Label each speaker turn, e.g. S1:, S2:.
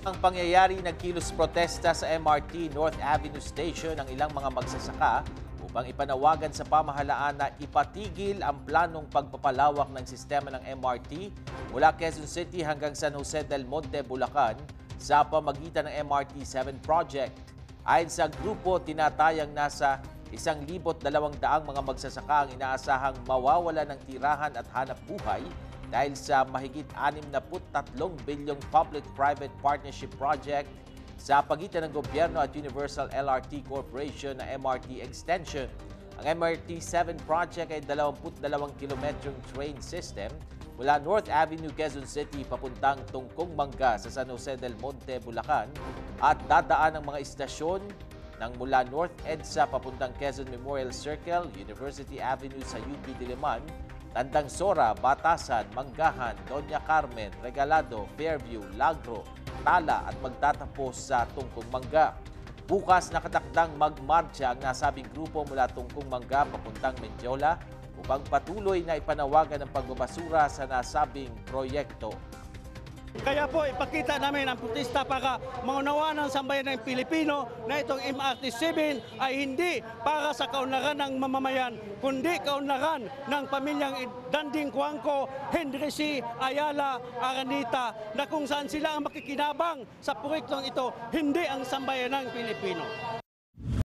S1: Ang pangyayari, nagkilos protesta sa MRT North Avenue Station ang ilang mga magsasaka upang ipanawagan sa pamahalaan na ipatigil ang planong pagpapalawak ng sistema ng MRT mula Quezon City hanggang San Jose del Monte, Bulacan sa pamagitan ng MRT 7 project. Ayon sa grupo, tinatayang nasa 1,200 mga magsasaka ang inaasahang mawawala ng tirahan at hanap buhay dahil sa mahigit 63 bilyong public-private partnership project sa pagitan ng gobyerno at Universal LRT Corporation na MRT extension. Ang MRT 7 project ay 22 kilometrong train system mula North Avenue, Quezon City papuntang Tungkong Mangga sa San Jose del Monte, Bulacan at dadaan ang mga istasyon ng mula North EDSA papuntang Quezon Memorial Circle, University Avenue sa UP Diliman, Tandang Sora, Batasan, Manggahan, Doña Carmen, Regalado, Fairview, Lagro, Tala at magtatapos sa Tungkong Mangga. Bukas nakatakdang magmarcha ang nasabing grupo mula Tungkong Mangga papuntang Mendiola upang patuloy na ipanawagan ang pagbabasura sa nasabing proyekto.
S2: Kaya po ipakita namin ang protesta para maunawaan ng sambayan ng Pilipino na itong MRT-7 ay hindi para sa kaunlaran ng mamamayan, kundi kaunlaran ng pamilyang Danding Cuangco, Henry C. Ayala, Aranita, na kung saan sila ang makikinabang sa proyektong ito, hindi ang sambayan ng Pilipino.